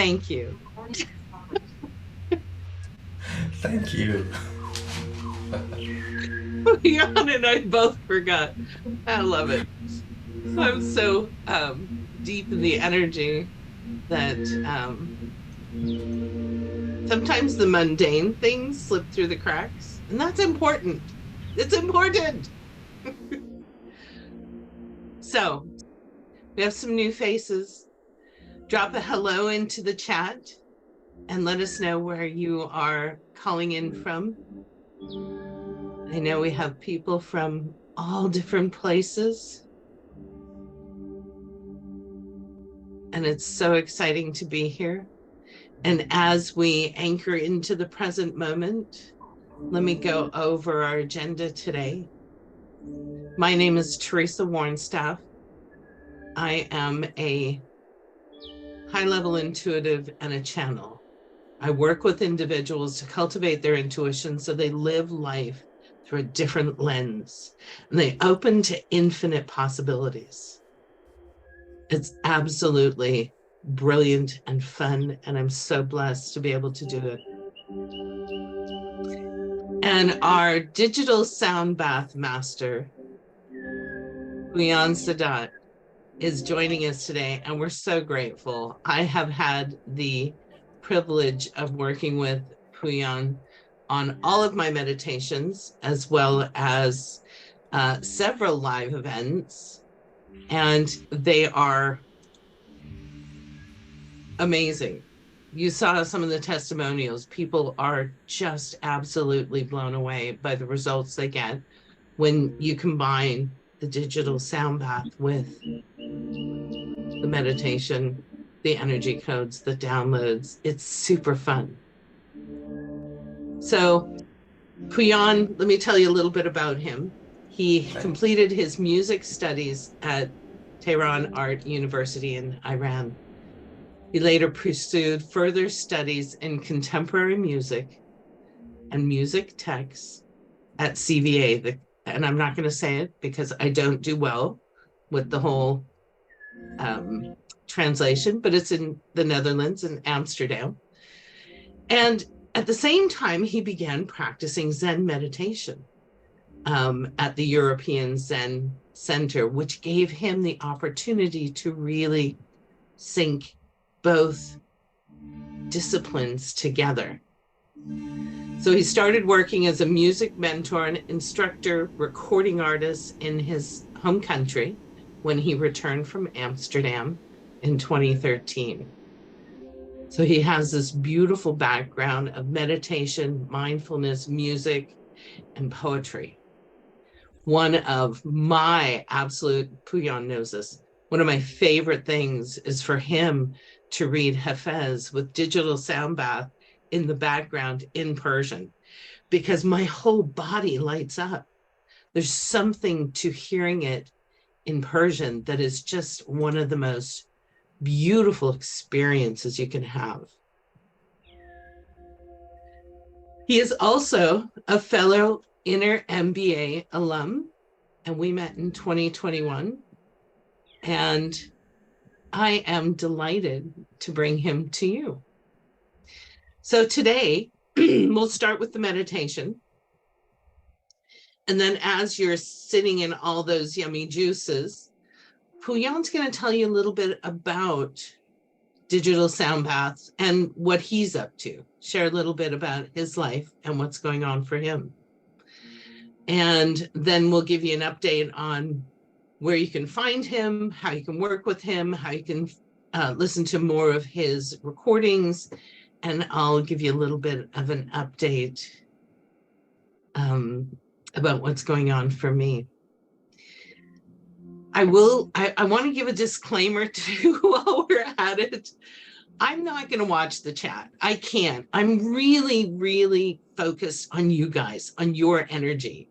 Thank you. Thank you. Jan and I both forgot. I love it. I'm so deep in the energy that sometimes the mundane things slip through the cracks, and that's important. It's important. So we have some new faces. Drop a hello into the chat and let us know where you are calling in from. I know we have people from all different places, and it's so exciting to be here. And as we anchor into the present moment, let me go over our agenda today. My name is Teresa Warnstaff. I am a high-level intuitive and a channel. I work with individuals to cultivate their intuition so they live life through a different lens and they open to infinite possibilities. It's absolutely brilliant and fun, and I'm so blessed to be able to do it. And our digital sound bath master, Pouyan Saadat, is joining us today, and we're so grateful. I have had the privilege of working with Pouyan on all of my meditations, as well as several live events, and they are amazing. You saw some of the testimonials. People are just absolutely blown away by the results they get when you combine the digital sound bath with the meditation, the energy codes, the downloads. It's super fun. So, Pouyan, let me tell you a little bit about him. He Okay. completed his music studies at Tehran Art University in Iran. He later pursued further studies in contemporary music and music texts at CVA. And I'm not going to say it because I don't do well with the whole translation, but it's in the Netherlands, in Amsterdam. And at the same time, he began practicing Zen meditation at the European Zen Center, which gave him the opportunity to really sync both disciplines together. So he started working as a music mentor and instructor, recording artist in his home country when he returned from Amsterdam in 2013. So he has this beautiful background of meditation, mindfulness, music, and poetry. One of my absolute, Pouyan knows this, one of my favorite things is for him to read Hafez with digital sound bath in the background in Persian, because my whole body lights up. There's something to hearing it in Persian that is just one of the most beautiful experiences you can have. He is also a fellow Inner MBA alum, and we met in 2021. And I am delighted to bring him to you. So today, we'll start with the meditation. And then as you're sitting in all those yummy juices, Pouyan's going to tell you a little bit about digital sound baths and what he's up to, share a little bit about his life and what's going on for him. And then we'll give you an update on where you can find him, how you can work with him, how you can listen to more of his recordings, and I'll give you a little bit of an update about what's going on for me. I want to give a disclaimer too while we're at it. I'm not going to watch the chat. I can't. I'm really, really focused on you guys, on your energy.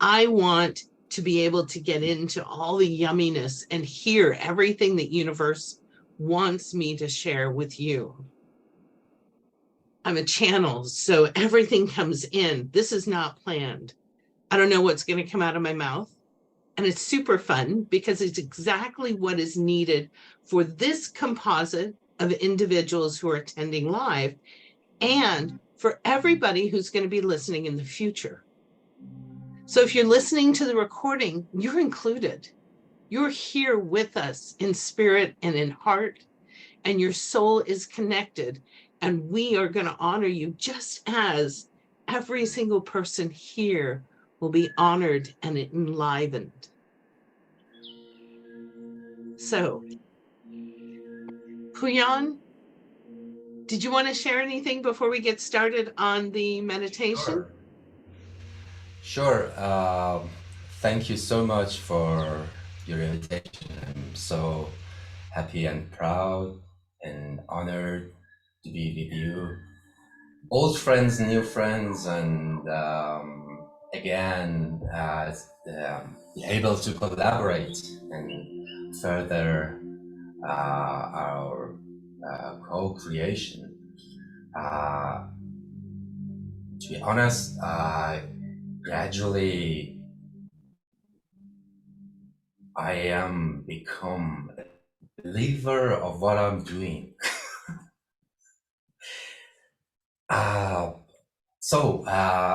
I want to be able to get into all the yumminess and hear everything that universe wants me to share with you. I'm a channel, so everything comes in. This is not planned. I don't know what's going to come out of my mouth. And it's super fun because it's exactly what is needed for this composite of individuals who are attending live and for everybody who's going to be listening in the future. So if you're listening to the recording, you're included. You're here with us in spirit and in heart, and your soul is connected. And we are going to honor you just as every single person here will be honored and enlivened. So, Pouyan, did you want to share anything before we get started on the meditation? Sure. Thank you so much for your invitation. I'm so happy and proud and honored to be with you. Old friends, new friends, and again, be able to collaborate and further our co-creation. To be honest, gradually I am become a believer of what I'm doing.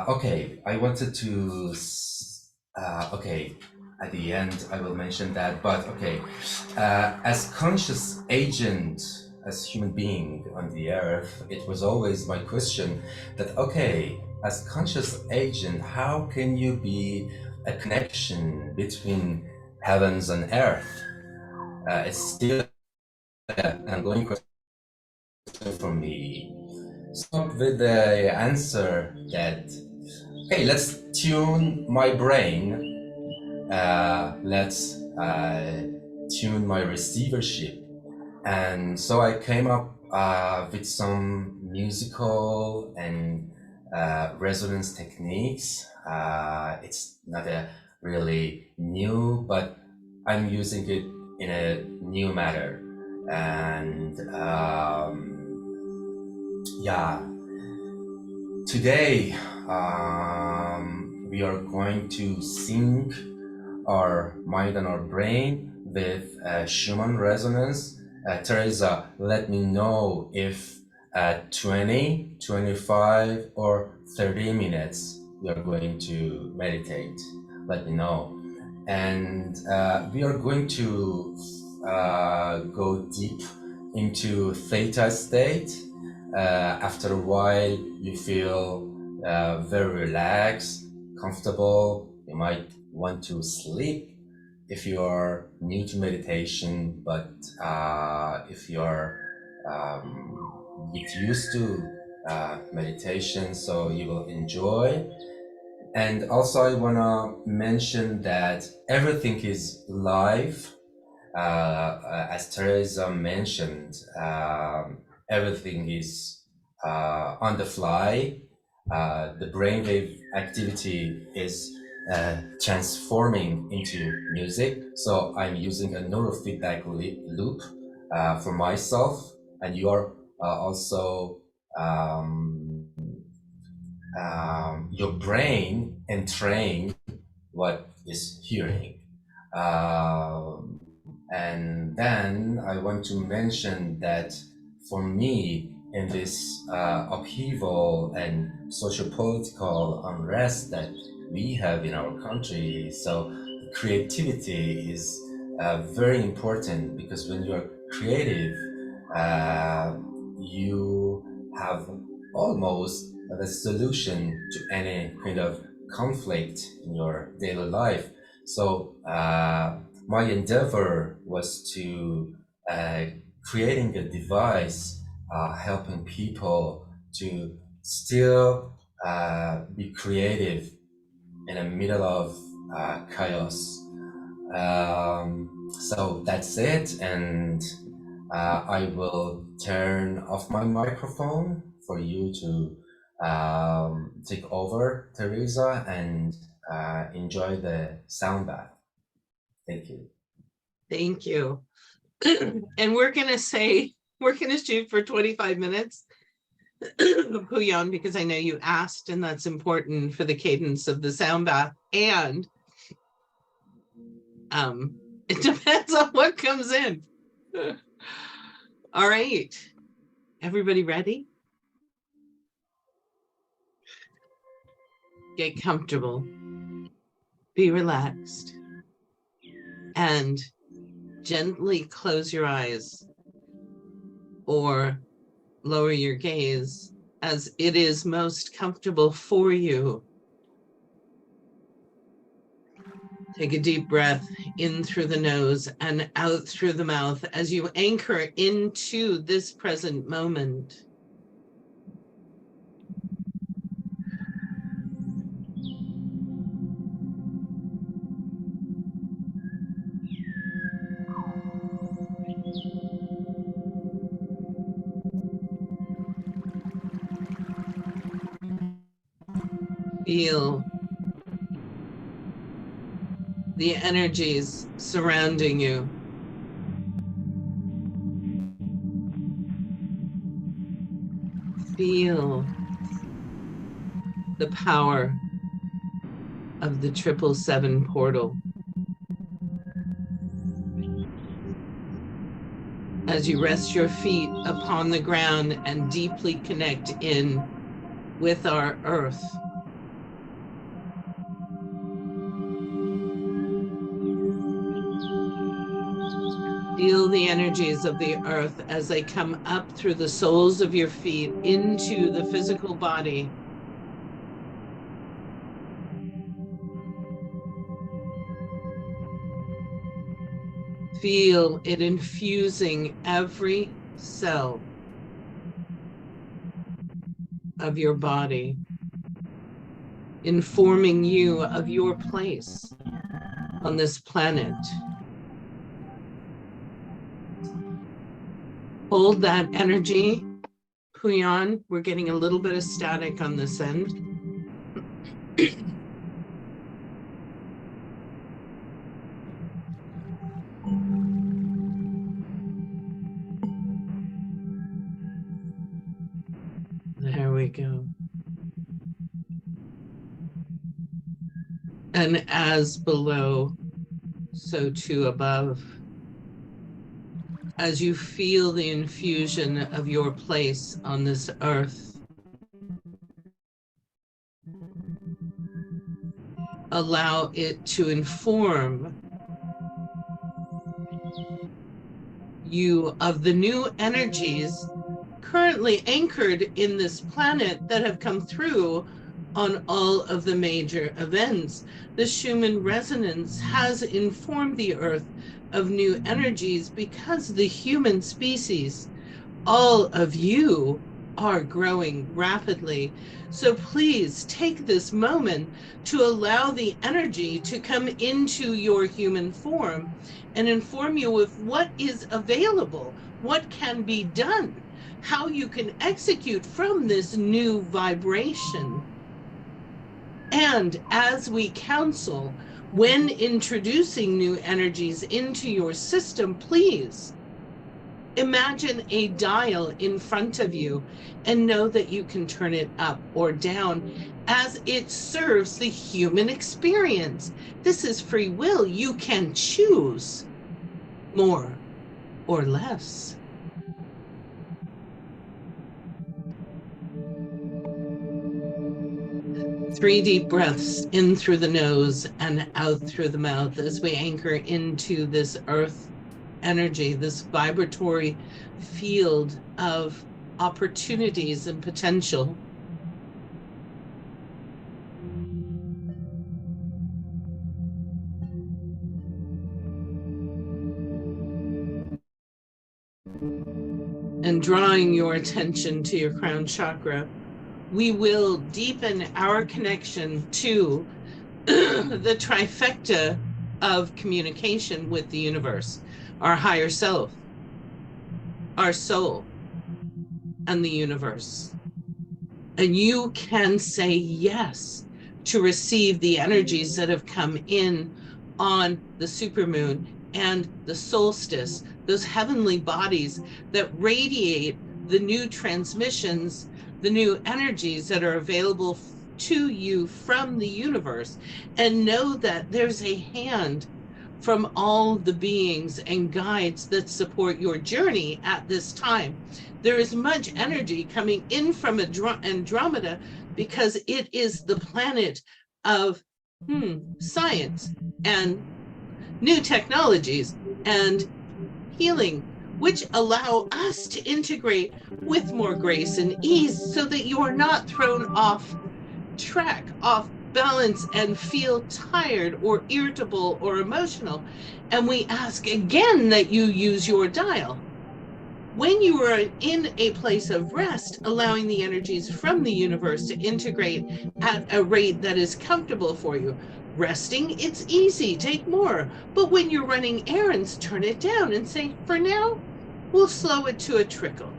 Okay, I wanted to, okay, at the end I will mention that, but okay, as conscious agent, as human being on the earth, it was always my question that, okay, as conscious agent, how can you be a connection between heavens and earth? It's still an ongoing question for me. Start with the answer that, okay, let's tune my brain, let's tune my receivership. And so I came up with some musical and resonance techniques. It's not a really new, but I'm using it in a new manner. And yeah, today we are going to sync our mind and our brain with Schumann resonance. Teresa, let me know if 20, 25, or 30 minutes we are going to meditate. Let me know. And we are going to go deep into theta state. After a while, you feel very relaxed, comfortable. You might want to sleep if you are new to meditation, but if you are get used to meditation, so you will enjoy. And also I want to mention that everything is live. As Teresa mentioned, everything is on the fly. The brainwave activity is transforming into music. So I'm using a neurofeedback loop for myself, and you are also your brain entrain what is hearing. And then I want to mention that for me, in this upheaval and socio-political unrest that we have in our country, so creativity is very important, because when you're creative, you have almost the solution to any kind of conflict in your daily life. So my endeavor was to creating a device helping people to still be creative in the middle of chaos. So that's it, and I will turn off my microphone for you to take over, Teresa, and enjoy the sound bath. Thank you. Thank you. And we're going to shoot for 25 minutes, Pouyan, because I know you asked, and that's important for the cadence of the sound bath. And it depends on what comes in. All right. Everybody ready? Get comfortable. Be relaxed. And gently close your eyes or lower your gaze as it is most comfortable for you. Take a deep breath in through the nose and out through the mouth as you anchor into this present moment. Feel the energies surrounding you. Feel the power of the 777 portal. As you rest your feet upon the ground and deeply connect in with our earth. Feel the energies of the earth as they come up through the soles of your feet into the physical body. Feel it infusing every cell of your body, informing you of your place on this planet. Hold that energy. Pouyan, we're getting a little bit of static on this end. There we go. And as below, so too above. As you feel the infusion of your place on this earth, allow it to inform you of the new energies currently anchored in this planet that have come through on all of the major events. The Schumann resonance has informed the earth of new energies because the human species, all of you, are growing rapidly. So please take this moment to allow the energy to come into your human form and inform you of what is available, what can be done, how you can execute from this new vibration. And as we counsel, when introducing new energies into your system, please imagine a dial in front of you and know that you can turn it up or down as it serves the human experience. This is free will. You can choose more or less. 3 deep breaths in through the nose and out through the mouth as we anchor into this earth energy, this vibratory field of opportunities and potential. And drawing your attention to your crown chakra, we will deepen our connection to the trifecta of communication with the universe, our higher self, our soul, and the universe. And you can say yes to receive the energies that have come in on the supermoon and the solstice, those heavenly bodies that radiate the new transmissions, the new energies that are available to you from the universe, and know that there's a hand from all the beings and guides that support your journey at this time. There is much energy coming in from Andromeda because it is the planet of science and new technologies and healing, which allow us to integrate with more grace and ease so that you are not thrown off track, off balance, and feel tired or irritable or emotional. And we ask again that you use your dial. When you are in a place of rest, allowing the energies from the universe to integrate at a rate that is comfortable for you. Resting, it's easy, take more. But when you're running errands, turn it down and say, for now, we'll slow it to a trickle.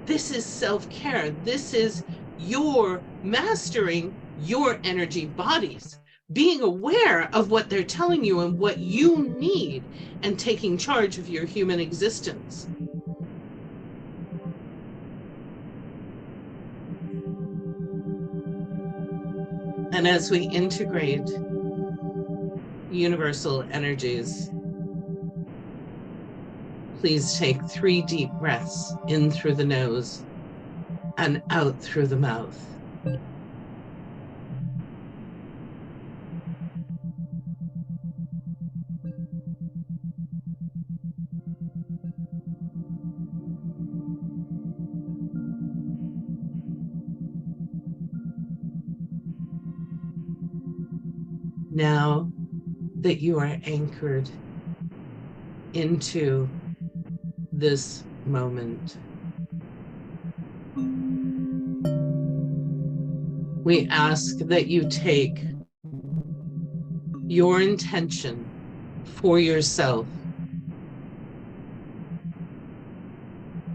This is self-care. This is your mastering your energy bodies, being aware of what they're telling you and what you need, and taking charge of your human existence. And as we integrate universal energies, please take 3 deep breaths in through the nose and out through the mouth. Now that you are anchored into this moment, we ask that you take your intention for yourself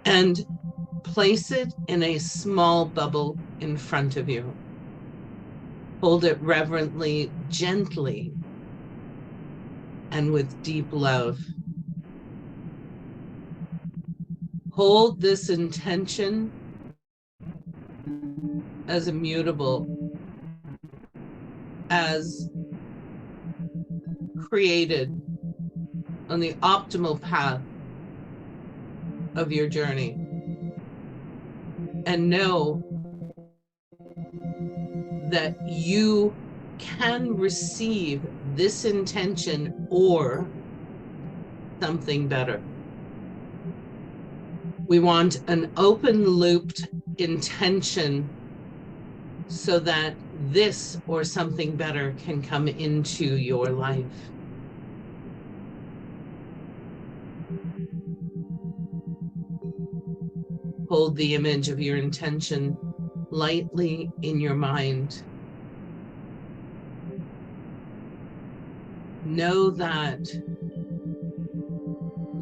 and place it in a small bubble in front of you. Hold it reverently, gently, and with deep love. Hold this intention as immutable, as created on the optimal path of your journey. And know that you can receive this intention or something better. We want an open-looped intention so that this or something better can come into your life. Hold the image of your intention lightly in your mind. Know that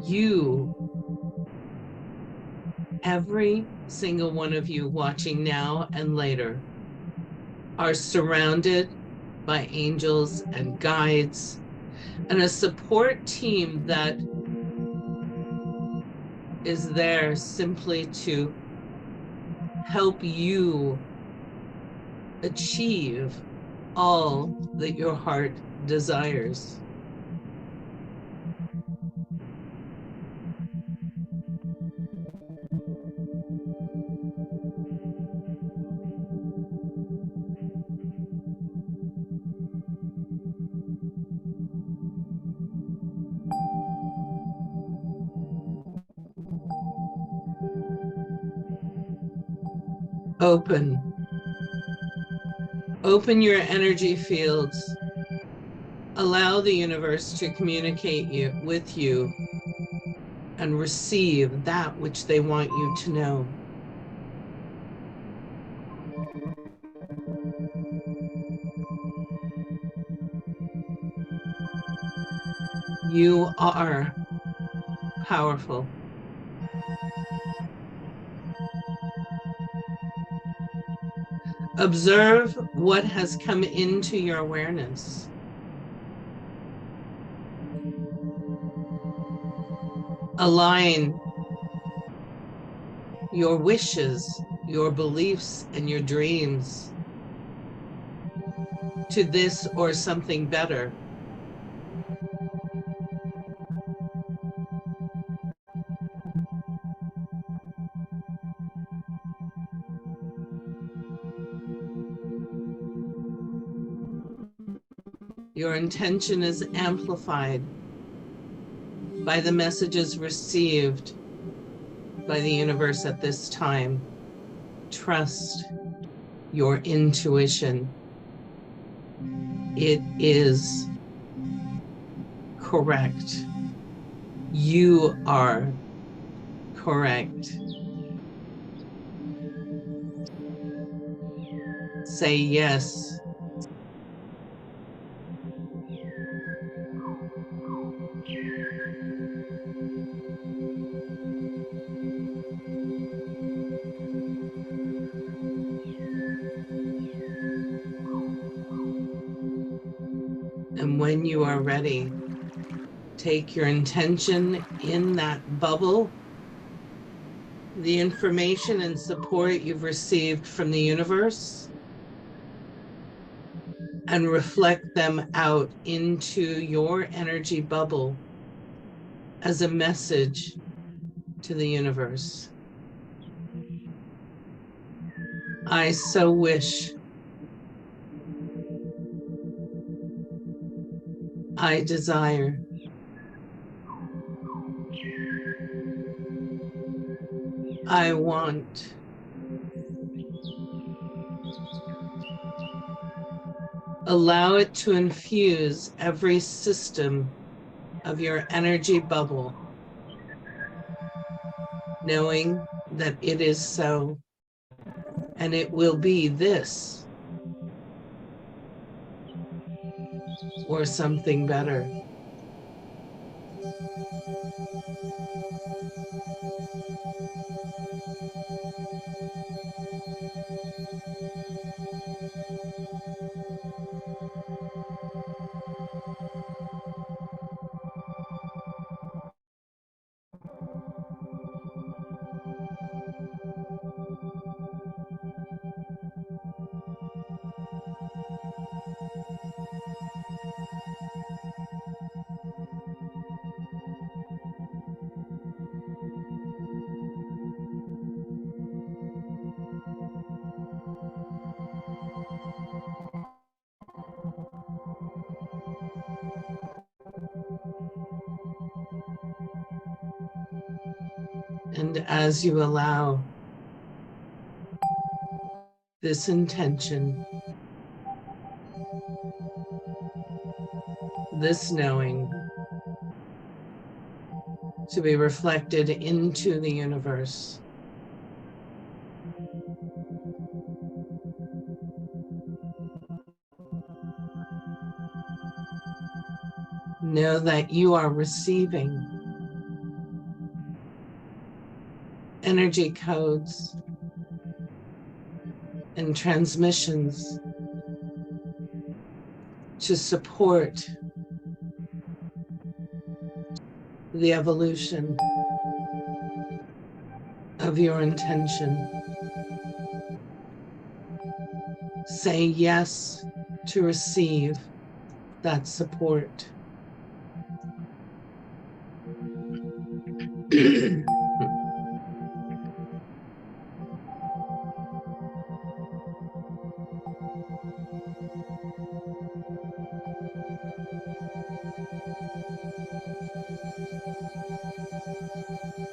you, every single one of you watching now and later, are surrounded by angels and guides and a support team that is there simply to help you achieve all that your heart desires. Open your energy fields. Allow the universe to communicate with you and receive that which they want you to know. You are powerful. Observe what has come into your awareness. Align your wishes, your beliefs, and your dreams to this or something better. Your intention is amplified by the messages received by the universe at this time. Trust your intuition. It is correct. You are correct. Say yes. And when you are ready, take your intention in that bubble, the information and support you've received from the universe, and reflect them out into your energy bubble as a message to the universe. I so wish, I desire, I want. Allow it to infuse every system of your energy bubble, knowing that it is so, and it will be this or something better. And as you allow this intention, this knowing to be reflected into the universe, know that you are receiving energy codes and transmissions to support the evolution of your intention. Say yes to receive that support.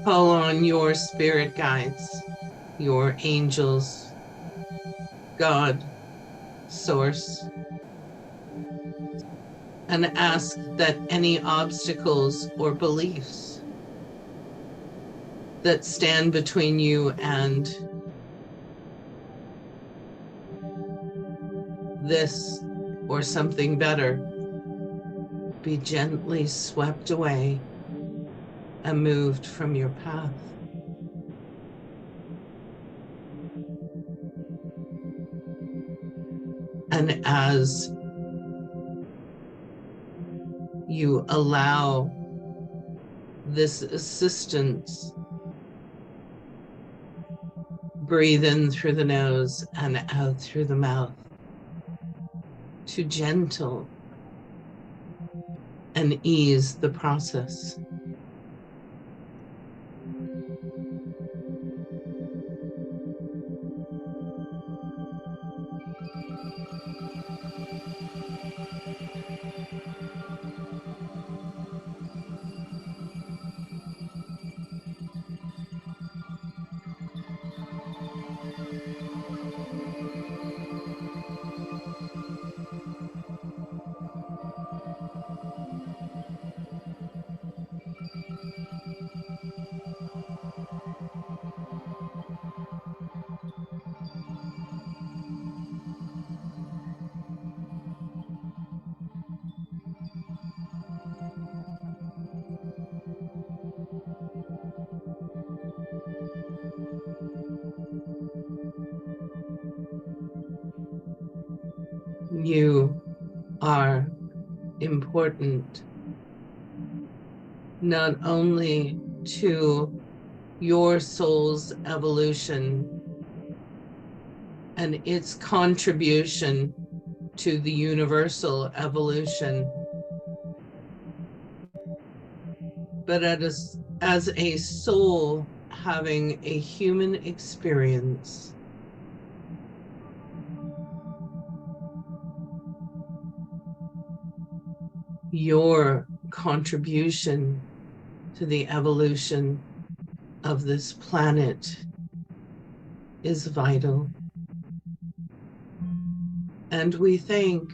Call on your spirit guides, your angels, God, Source, and ask that any obstacles or beliefs that stand between you and this or something better be gently swept away and moved from your path. And as you allow this assistance, breathe in through the nose and out through the mouth to gentle and ease the process. You are important not only to your soul's evolution and its contribution to the universal evolution, but as a soul having a human experience. Your contribution to the evolution of this planet is vital. And we thank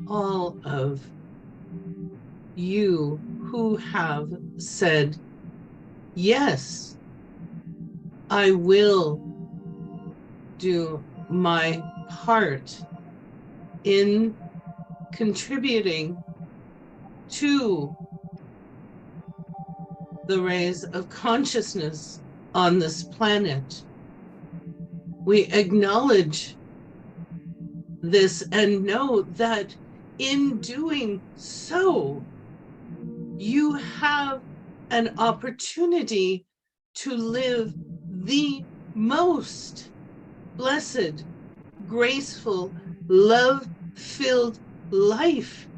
all of you who have said, yes, I will do my part in contributing to the rays of consciousness on this planet. We acknowledge this and know that in doing so, you have an opportunity to live the most blessed, graceful, love-filled life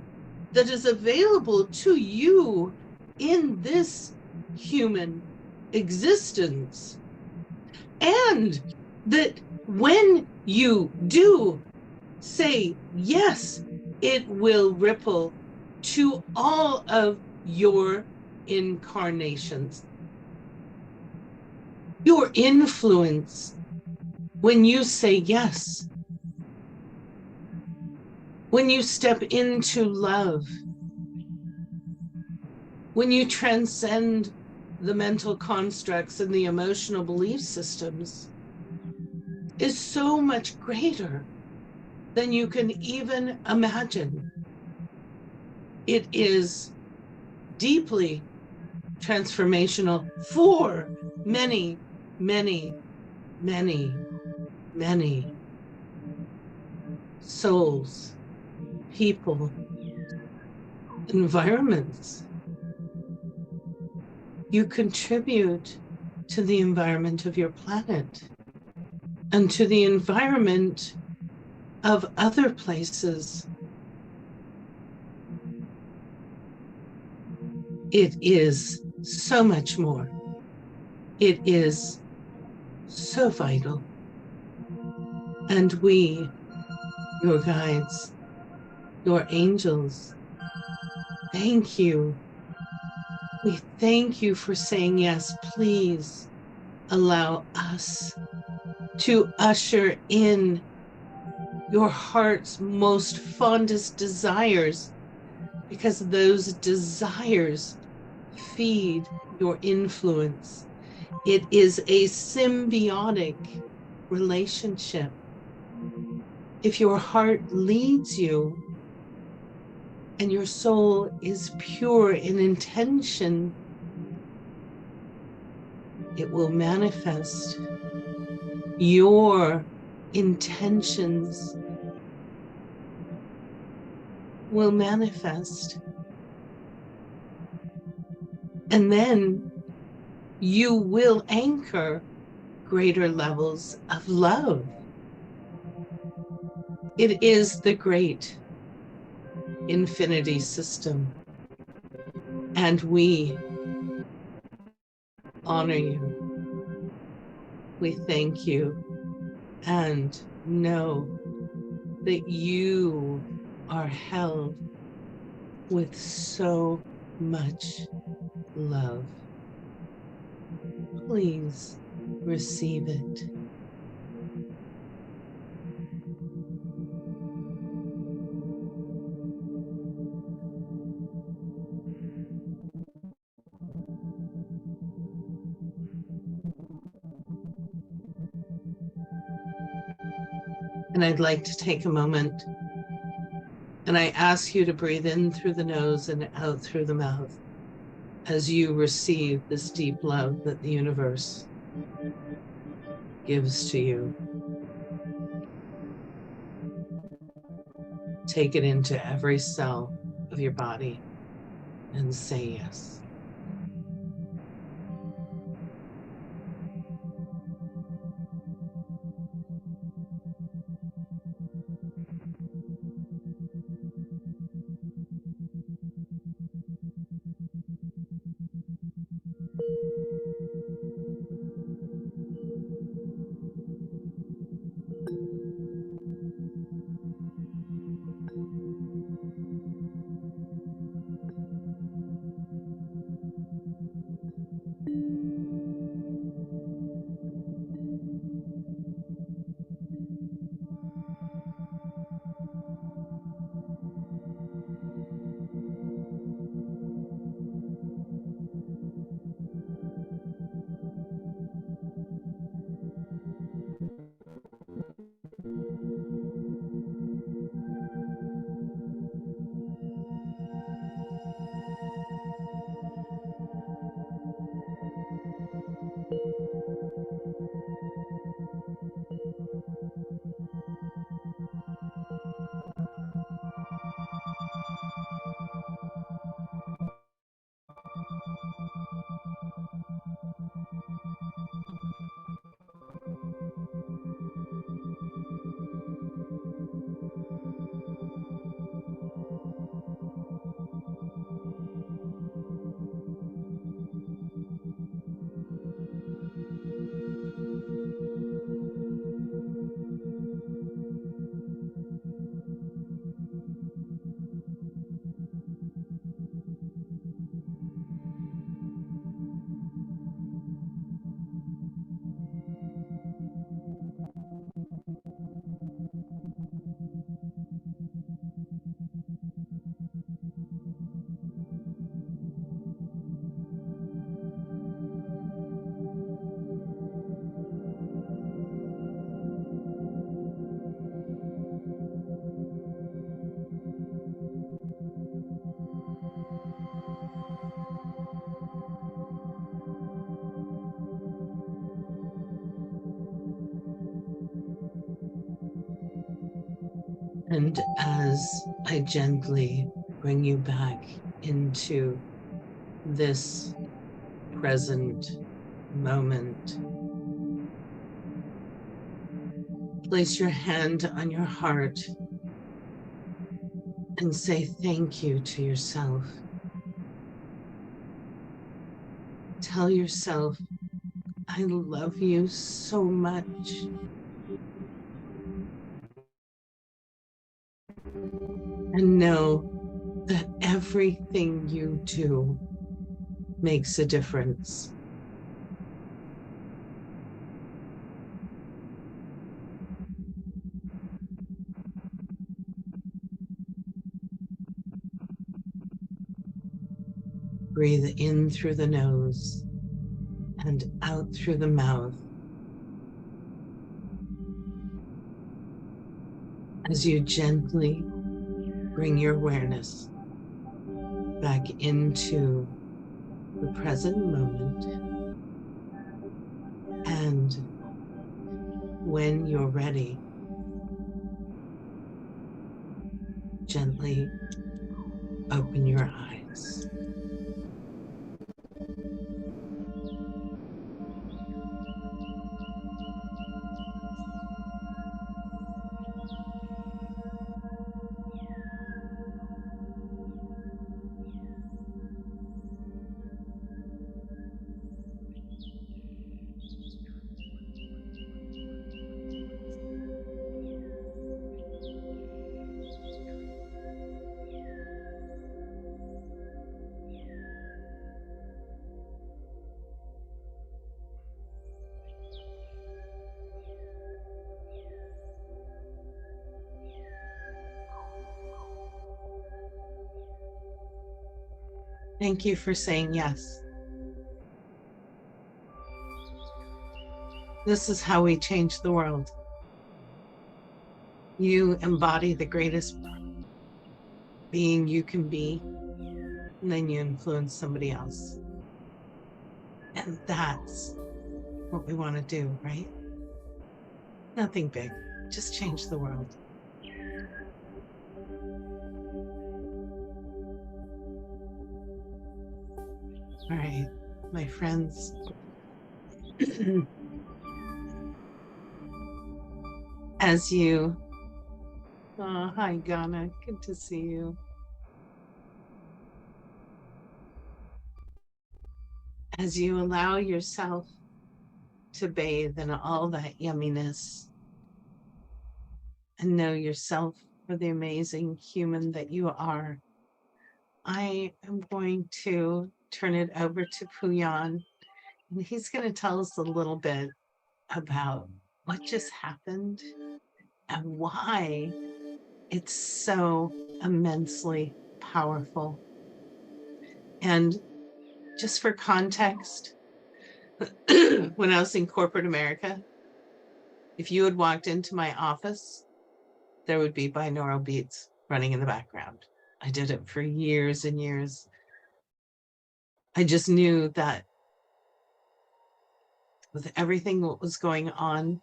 that is available to you in this human existence. And that when you do say yes, it will ripple to all of your incarnations. Your influence, when you say yes, when you step into love, when you transcend the mental constructs and the emotional belief systems, is so much greater than you can even imagine. It is deeply transformational for many, many, many, many souls, people, environments. You contribute to the environment of your planet and to the environment of other places. It is so much more. It is so vital. And we, your guides, your angels, thank you. We thank you for saying yes. Please allow us to usher in your heart's most fondest desires, because those desires feed your influence. It is a symbiotic relationship. If your heart leads you and your soul is pure in intention, it will manifest. Your intentions will manifest. And then you will anchor greater levels of love. It is the great infinity system, and we honor you. We thank you and know that you are held with so much love. Please receive it. And I'd like to take a moment and I ask you to breathe in through the nose and out through the mouth as you receive this deep love that the universe gives to you. Take it into every cell of your body and say yes. And as I gently bring you back into this present moment, place your hand on your heart and say thank you to yourself. Tell yourself, I love you so much. And know that everything you do makes a difference. Breathe in through the nose and out through the mouth as you gently bring your awareness back into the present moment. And when you're ready, gently open your eyes. Thank you for saying yes. This is how we change the world. You embody the greatest being you can be, and then you influence somebody else. And that's what we want to do, right? Nothing big, just change the world. All right, my friends. As you, oh, hi, Ghana, good to see you. As you allow yourself to bathe in all that yumminess and know yourself for the amazing human that you are, I am going to turn it over to Pouyan, and he's going to tell us a little bit about what just happened and why it's so immensely powerful. And just for context, when I was in corporate America, if you had walked into my office, there would be binaural beats running in the background. I did it for years and years. I just knew that with everything that was going on,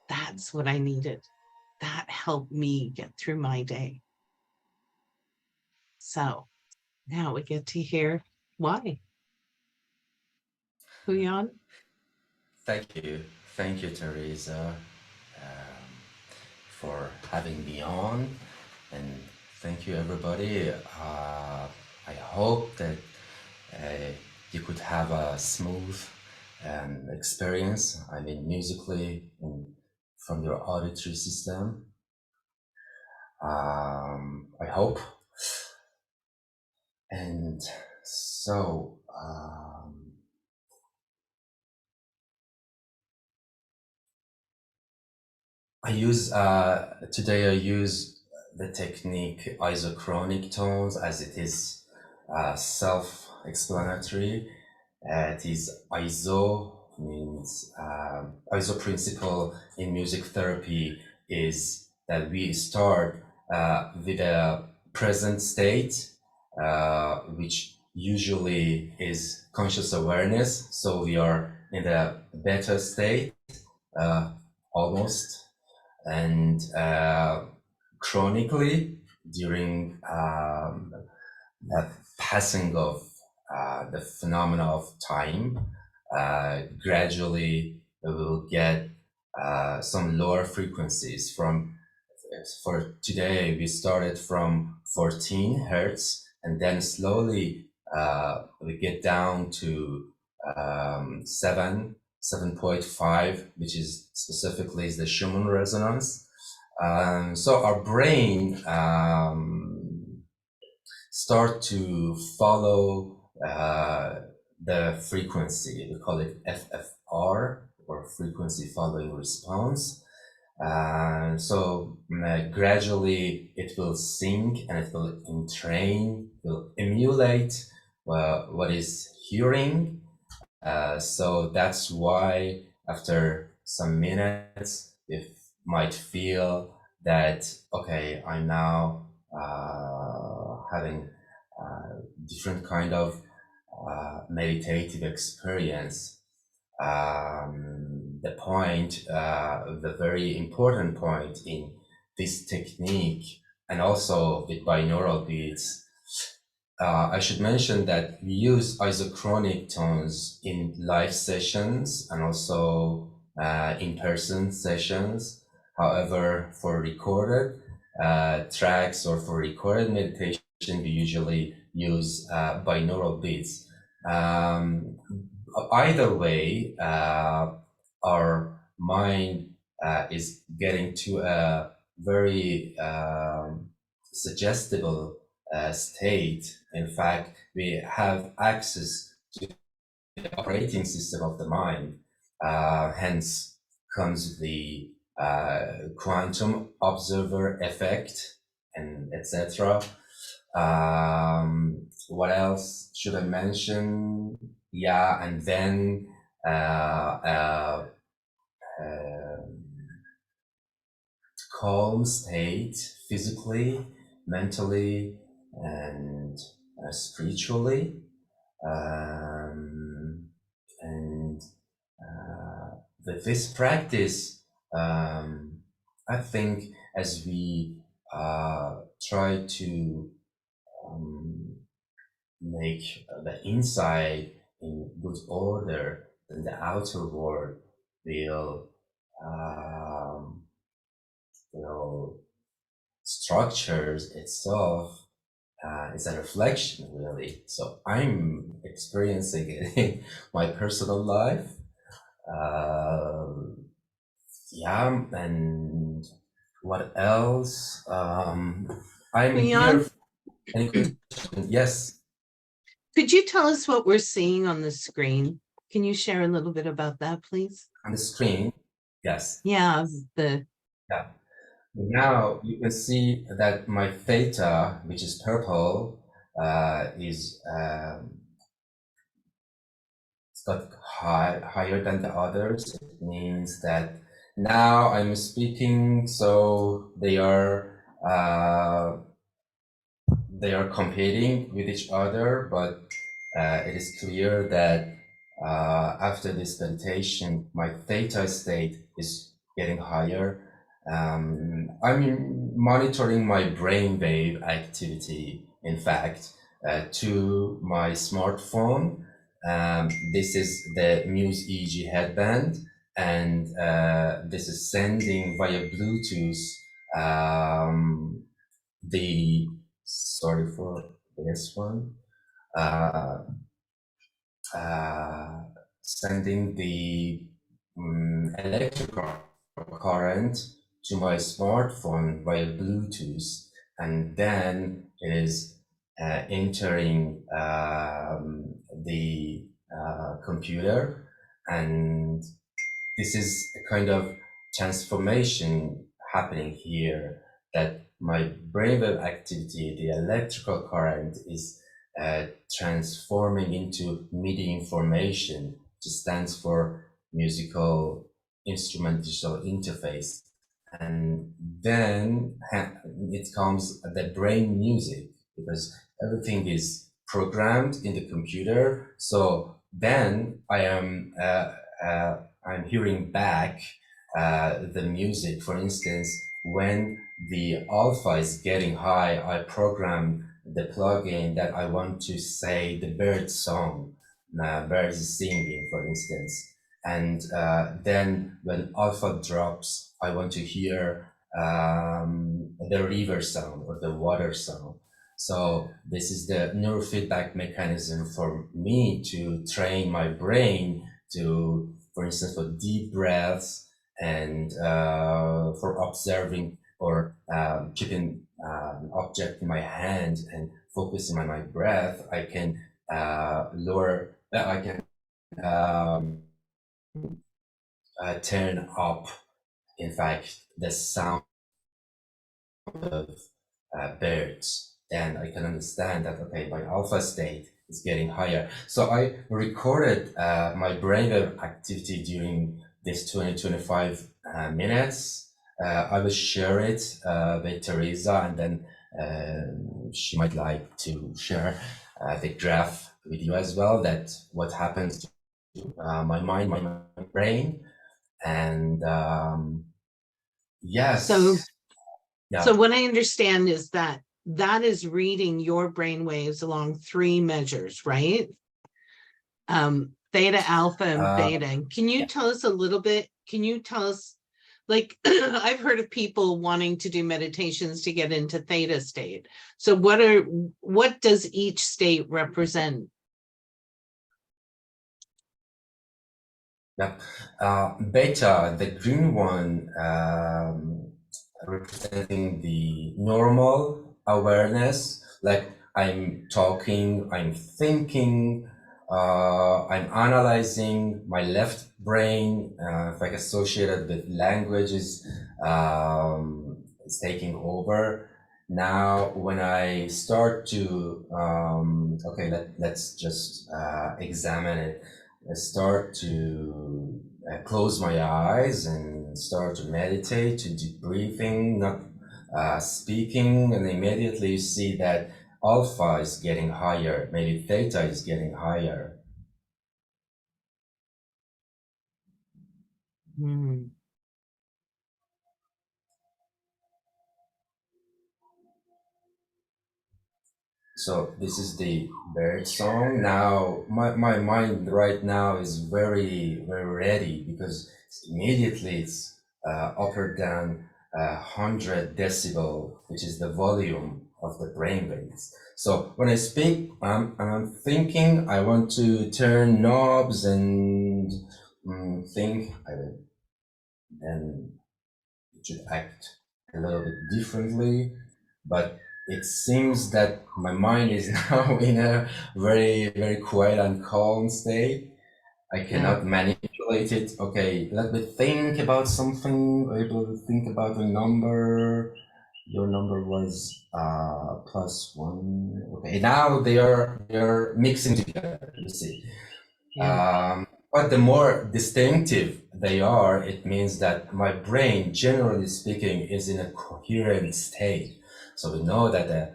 that's what I needed. That helped me get through my day. So now we get to hear why. Huyan? Thank you. Thank you, Teresa, for having me on. And thank you, everybody. I hope that you could have a smooth experience, I mean, musically and from your auditory system. I hope. And so, I use today I use the technique isochronic tones, as it is self-explanatory. It is ISO, means ISO principle in music therapy is that we start with a present state, which usually is conscious awareness. So we are in the beta state, almost, and chronically during the passing of the phenomena of time, gradually we will get some lower frequencies. From for today, we started from 14 hertz, and then slowly we get down to 7.5, which is specifically is the Schumann resonance. So our brain start to follow the frequency. We call it FFR, or frequency following response. So gradually it will sync and it will entrain, will emulate what is hearing. So that's why after some minutes, it might feel that, okay, I'm now having different kind of meditative experience. The point, the very important point in this technique, and also with binaural beats, I should mention that we use isochronic tones in live sessions and also in-person sessions. However, for recorded tracks or for recorded meditation, we usually use binaural beats. Either way, our mind is getting to a very suggestible state. In fact, we have access to the operating system of the mind. Hence comes the quantum observer effect, and etc. What else should I mention? Yeah, and then calm state physically, mentally, and spiritually. Um, and with this practice, um, I think as we try to um, make the inside in good order, then the outer world will, um, you know, structures itself is a reflection, really. So I'm experiencing it in my personal life. Uh, yeah, and what else? I'm here. Pouyan, For any question? Yes, could you tell us what we're seeing on the screen? Can you share a little bit about that, please? on the screen. Yes. Yeah, the Yeah. Now you can see that my theta, which is purple, is it's got higher than the others. It means that now I'm speaking, so they are competing with each other, but it is clear that after this meditation, my theta state is getting higher. I'm monitoring my brainwave activity, in fact, to my smartphone. This is the Muse EEG headband, and this is sending via Bluetooth um, the sorry for this one uh, uh, sending the electrical current to my smartphone via Bluetooth, and then it is entering the computer, and this is a kind of transformation happening here, that my brainwave activity, the electrical current, is transforming into MIDI information, which stands for musical instrument digital interface. And then it comes the brain music, because everything is programmed in the computer. So then I'm hearing back the music. For instance, when the alpha is getting high, I program the plugin that I want to say the bird song, birds singing, for instance. And then when alpha drops, I want to hear the river sound or the water sound. So this is the neurofeedback mechanism for me to train my brain to, for instance, for deep breaths, and for observing or keeping an object in my hand and focusing on my breath. I can I can um, turn up, in fact, the sound of birds, then I can understand that, okay, my alpha state is getting higher. So I recorded my brainwave activity during this 20-25 minutes. I will share it with Teresa, and then she might like to share the graph with you as well, that what happens to my mind, my brain. And so yes, so yeah. what I understand is that that is reading your brain waves along three measures, right? Theta, alpha, and Uh, beta. Can you yeah. tell us a little bit? Can you tell us, like, I've heard of people wanting to do meditations to get into theta state. So what does each state represent? Yeah. Beta, the green one, representing the normal awareness, like I'm talking, I'm thinking, I'm analyzing. My left brain, like associated with languages, is taking over. Now, when I start to, okay, let's just examine it. I start to close my eyes and start to meditate, to deep breathing, not speaking, and immediately you see that alpha is getting higher, maybe theta is getting higher. Mm. So this is the bird song. Now my mind right now is very very ready because immediately it's upper than 100 decibel, which is the volume of the brain waves. So when I speak, I'm thinking I want to turn knobs and think, and it should act a little bit differently, but it seems that my mind is now in a very, very quiet and calm state. I Yeah. cannot manipulate it. Okay, let me think about something, able to think about a number. Your number was +1. Okay, now they are mixing together. You see. Yeah. But the more distinctive they are, it means that my brain, generally speaking, is in a coherent state. So we know that a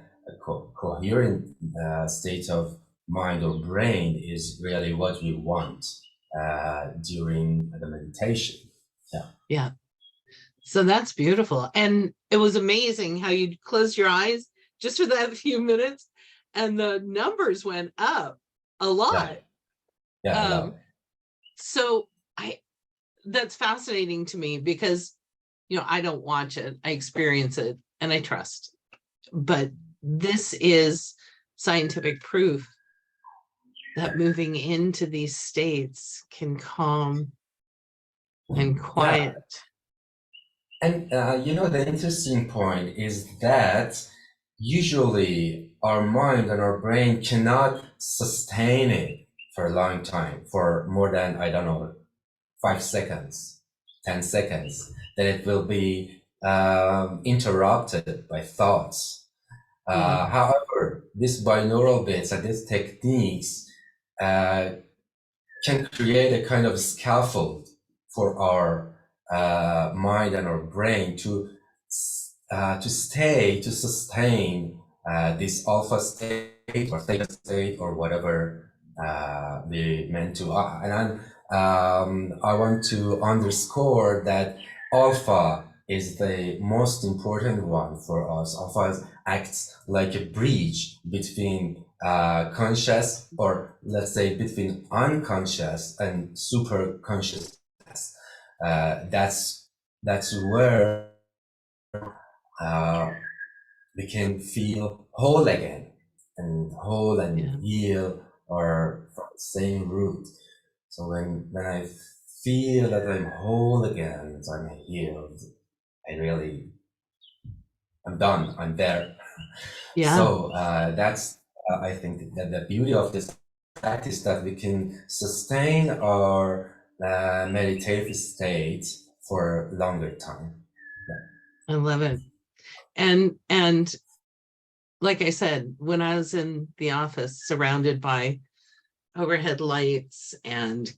coherent state of mind or brain is really what we want during the meditation. Yeah. Yeah. So that's beautiful. And it was amazing how you closed your eyes just for that few minutes and the numbers went up a Yeah. lot. Yeah. A Um, lot. so I that's fascinating to me because I don't watch it, I experience it and I trust. But this is scientific proof that moving into these states can calm and Yeah. quiet. And the interesting point is that usually our mind and our brain cannot sustain it for a long time, for more than, I don't know, 5 seconds, 10 seconds. Then it will be interrupted by thoughts. Mm, However, these binaural bits and these techniques uh, can create a kind of scaffold for our mind and our brain to sustain this alpha state or theta state or whatever we meant to. I want to underscore that alpha is the most important one for us. Alpha acts like a bridge between conscious, or let's say between unconscious and super consciousness. That's where uh, we can feel whole again, and whole and yeah. heal are from the same root. So when I feel that I'm whole again, I'm healed, I really, I'm done, I'm there. Yeah. So that's I think that the beauty of this practice, that we can sustain our meditative state for a longer time. I love it. And like I said, when I was in the office surrounded by overhead lights and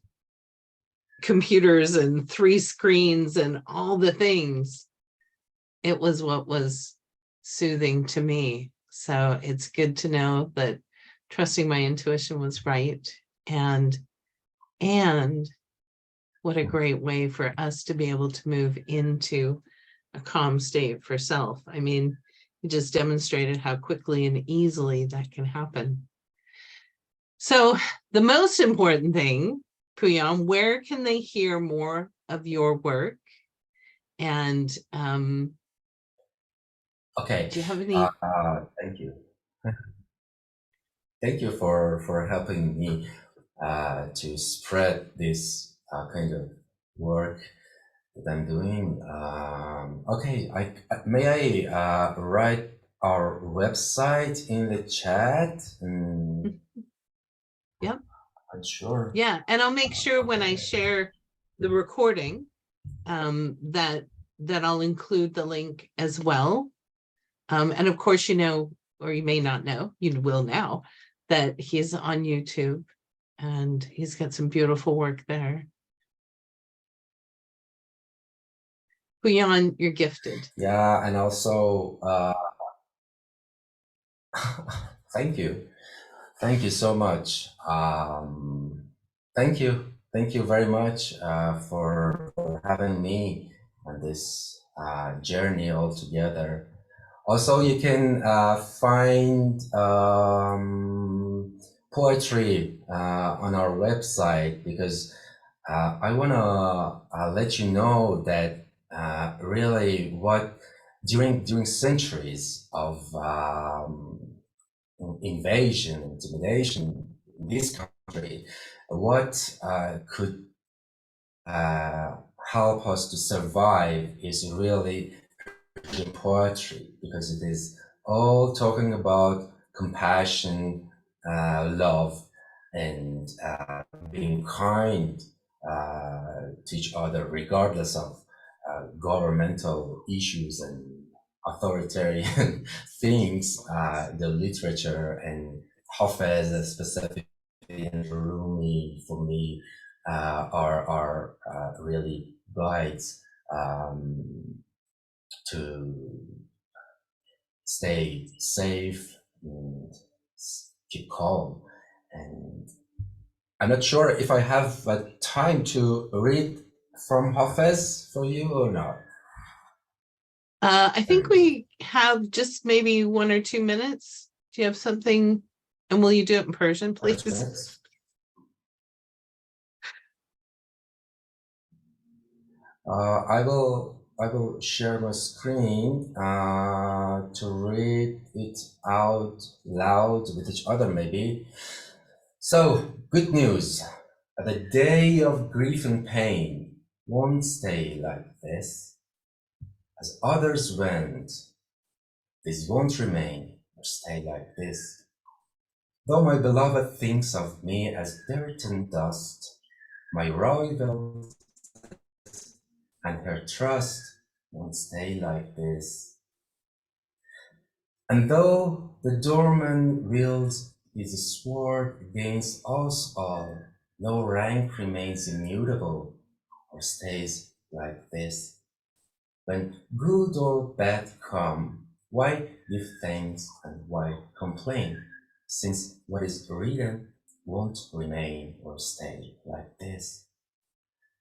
computers and three screens and all the things, it was what was soothing to me. So it's good to know that trusting my intuition was right. And what a great way for us to be able to move into a calm state for self. I mean, you just demonstrated how quickly and easily that can happen. So the most important thing, Pouyan, where can they hear more of your work? And Okay, do you have any? thank you. Thank you for helping me to spread this kind of work that I'm doing. Okay, may I write our website in the chat? Yep. I'm sure. Yeah. And I'll make sure when I Okay. share the recording that I'll include the link as well. And of course, or you may not know, you will now, that he's on YouTube and he's got some beautiful work there. Pouyan, you're gifted. Yeah, and also, thank you. Thank you so much. Thank you very much for having me on this journey all together. Also, you can find poetry on our website, because I want to let you know that really what during centuries of invasion, intimidation in this country, what could uh, help us to survive is really in poetry, because it is all talking about compassion, love, and being kind to each other, regardless of governmental issues and authoritarian things. The literature and Hafez specifically and Rumi for me are really guides to stay safe and keep calm. And I'm not sure if I have time to read from Hafez for you or not. I think we have just maybe 1 or 2 minutes. Do you have something? And will you do it in Persian, please? I will share my screen to read it out loud with each other, maybe. So, good news. The day of grief and pain won't stay like this. As others went, this won't remain or stay like this. Though my beloved thinks of me as dirt and dust, my rival and her trust won't stay like this. And though the doorman wields his sword against us all, no rank remains immutable or stays like this. When good or bad come, why give thanks and why complain? Since what is written won't remain or stay like this.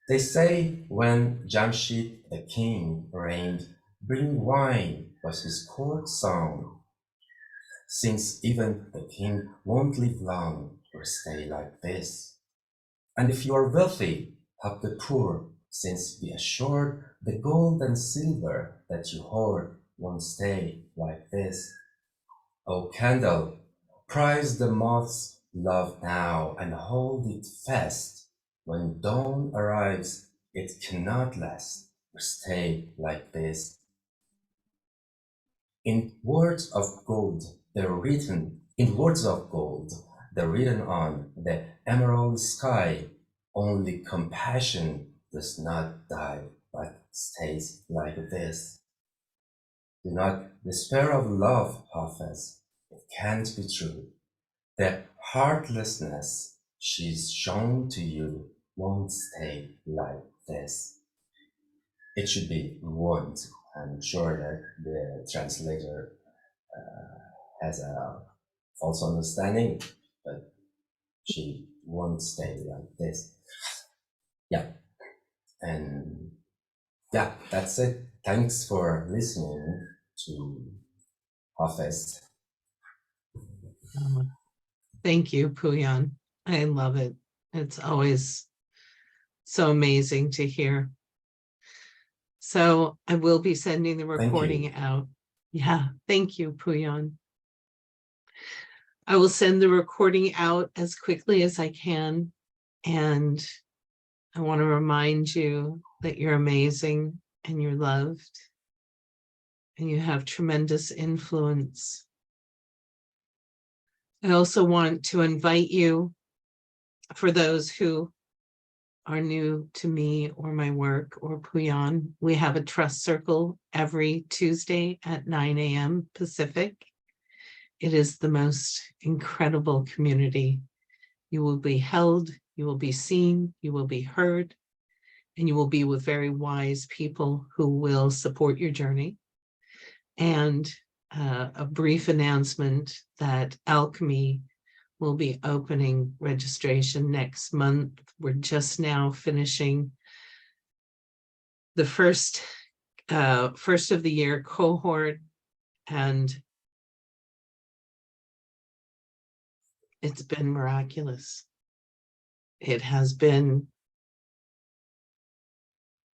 They say when Jamshid the king reigned, bring wine was his court song. Since even the king won't live long or stay like this. And if you are wealthy, help the poor, since be assured the gold and silver that you hoard won't stay like this. O candle, prize the moth's love now and hold it fast. When dawn arrives, it cannot last or stay like this. In words of gold, they're written on the emerald sky. Only compassion does not die, but stays like this. Do not despair of love, Hafiz. It can't be true. The heartlessness she's shown to you won't stay like this. It should be won't. I'm sure that the translator has a false understanding, but she won't stay like this. Yeah, and yeah, that's it. Thanks for listening to Office. Thank you, Pouyan. I love it. It's always so amazing to hear. So I will be sending the recording out. Yeah, thank you, Pouyan. I will send the recording out as quickly as I can. And I want to remind you that you're amazing and you're loved and you have tremendous influence. I also want to invite you, for those who are new to me or my work or Pouyan, we have a trust circle every Tuesday at 9 a.m. Pacific. It is the most incredible community. You will be held, you will be seen, you will be heard, and you will be with very wise people who will support your journey. And a brief announcement that Alchemy will be opening registration next month. We're just now finishing the first of the year cohort, and it's been miraculous. It has been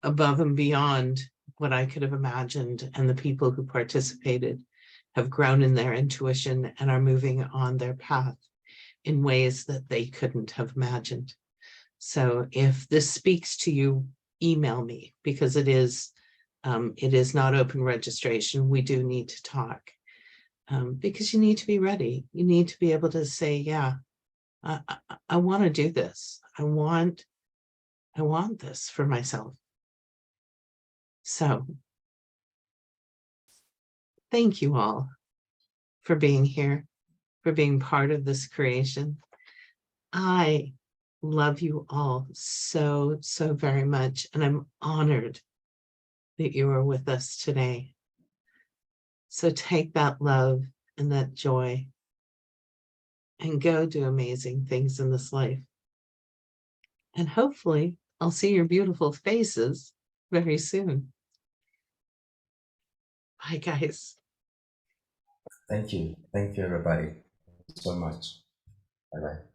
above and beyond what I could have imagined, and the people who participated have grown in their intuition and are moving on their path in ways that they couldn't have imagined. So if this speaks to you, email me, because it is not open registration. We do need to talk, because you need to be ready. You need to be able to say, yeah, I want to do this. I want this for myself. So thank you all for being here, for being part of this creation. I love you all so, so very much, and I'm honored that you are with us today. So take that love and that joy and go do amazing things in this life. And hopefully I'll see your beautiful faces very soon. Bye, guys. Thank you. Thank you, everybody, so much. Bye-bye.